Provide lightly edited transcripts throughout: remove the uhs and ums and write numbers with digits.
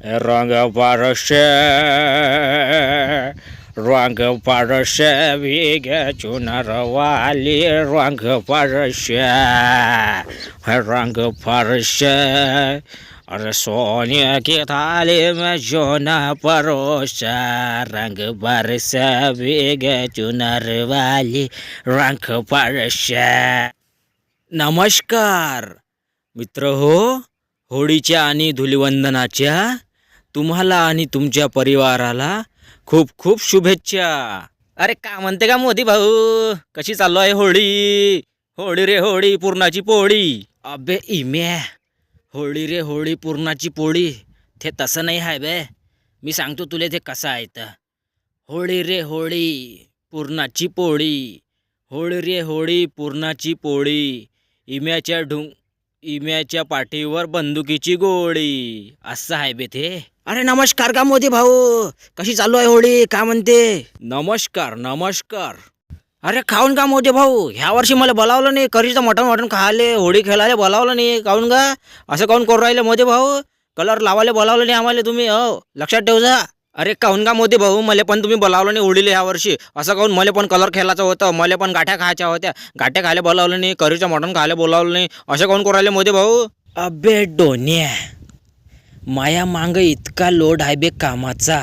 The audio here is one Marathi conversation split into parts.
रंग पारशे रंग पारशे विगे चुनर वाली रंग पारशे रंग पारशे अरे सोने की थाली में सोना परोसा रंग बरसे विगे चुनर वाली रंग पारशे। नमस्कार मित्र हो, होळीच्या आणि धुलिवंदनाच्या तुम्हाला आणि तुमच्या परिवाराला खूप खूप शुभेच्छा। अरे का म्हणते का मोदी भाऊ, कशी चालू आहे होळी? होळी रे होळी पूर्णाची पोळी। अबे इम्या, होळी रे होळी पूर्णाची पोळी ते तसं नाही आहे बे, मी सांगतो तुले ते कसं आहे तर। होळी रे होळी पूर्णाची पोळी, होळी रे होळी पूर्णाची पोळी, इम्याच्या पाठीवर बंदुकीची गोळी, असं आहे बे ते। अरे नमस्कार का मोदी भाऊ, कशी चालू आहे होळी, का म्हणते? नमस्कार नमस्कार। अरे खाऊन का मोदी भाऊ, ह्या वर्षी मला बोलावलं नाही, करीचं मटण खायले होळी खेळायला बोलावलं नाही, काऊन का असं काऊन करू राहिले मोदी भाऊ? कलर लावायला बोलावलं नाही आम्हाला तुम्ही, हो लक्षात ठेव जा। अरे काऊन का मोदी भाऊ, मला पण तुम्ही बोलावलं नाही होळीला ह्या वर्षी, असं काऊन? मला पण कलर खेळायचं होतं, मला पण गाठ्या खायच्या होत्या, गाठ्या खायला बोलावलं नाही, करीचं मटण खायला बोलावलं नाही, असं काऊन करू राहिले मोदी भाऊ? अबे डोन्या, माया मांग इतका लोड आहे बे कामाचा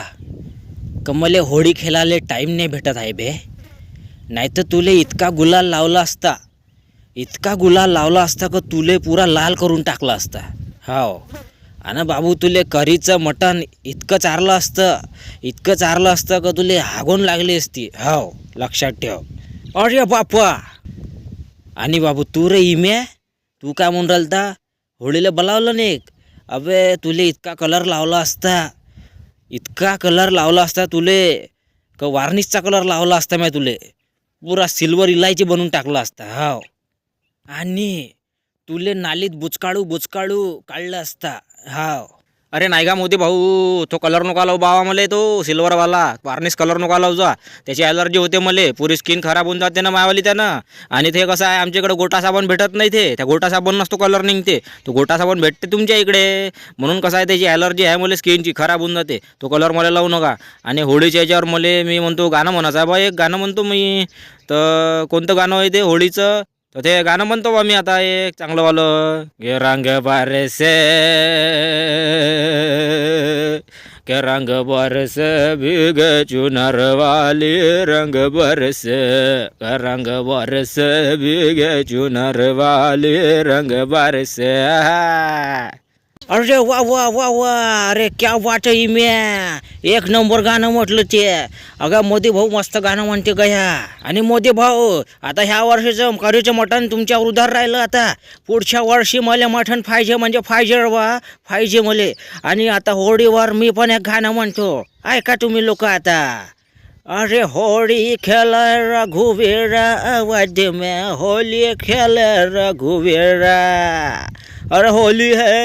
का मला होळी खेळायला टाईम नाही भेटत आहे बे। नाही तर तुले इतका गुलाल लावला असता का तुले पुरा लाल करून टाकला असता। हाव आणि बाबू तुले करीचं मटण इतकं चारलं असतं का तुले हागून लागली असती, हाव लक्षात ठेव। अरे बापा, आणि बाबू तू रे इम्या, तू काय म्हणून राहिलता होळीला बोलावलं नाही? अबे तुले इतका कलर लावला असता तुले का वार्निशचा कलर लावला असता मी तुले, पुरा सिल्वर इलायची बनवून टाकला असता, हाव। आणि तुले नालीत बुचकाळू काढलं असता, हाव। अरे नाही का मोदी भाऊ, तो कलर नका लावू बाबा मला, तो सिल्वरवाला वार्निश कलर नका लावू जा, त्याची ॲलर्जी होते मले, पुरी स्किन खराब होऊन जाते ना मायावाली त्यानं। आणि ते कसं आहे, आमच्या इकडे गोटा साबण भेटत नाही, ते त्या गोटा साबण नसतो कलर निघते, तो गोटा साबण भेटते तुमच्या इकडे, म्हणून कसं आहे त्याची ॲलर्जी आहे मला, स्किनची खराब होऊन जाते, तो कलर मला लावू नका। आणि होळीच्या याच्यावर मला मी म्हणतो गाणं म्हणायचं आहे बा, एक गाणं म्हणतो मी, तर कोणतं गाणं आहे ते होळीचं? तर ते गाणं म्हणतो बा मी आता एक चांगलं वालं, गे रंग बरसे के रंग बरस भीग चुनर वाली रंग बरस रंग बरस भीग चुनर वाली रंग बरस। अरे वा वा वा वा, अरे क्या वाट इम्या, एक नंबर गाणं म्हटलं ते। अगं मोदी भाऊ मस्त गाणं म्हणते गया। आणि मोदी भाऊ, आता ह्या वर्षीचं करीचं मटण तुमच्यावर उधार राहिलं, आता पुढच्या वर्षी मला मटण पाहिजे म्हणजे पाहिजे मले। आणि आता होळीवर मी पण एक गाणं म्हणतो, ऐका तुम्ही लोक आता। अरे होली खेल रघुवीरा अवध में, होली खेल रघुवीरा, अरे होली है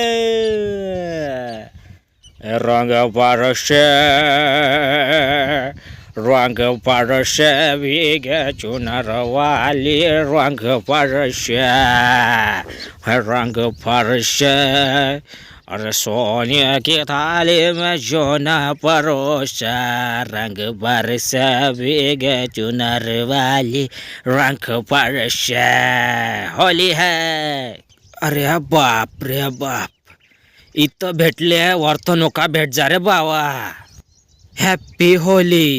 रंग पारशे विगे चुनर वाली रंग पारशे अरे सोने की थाली में सोना परोसा रंग बरसे विगे चुनर वाली रंग पारशे, होली है। अरे बाप रे बाप, इथं भेटले वरतो नका भेट जा रे बावा। Happy Holy.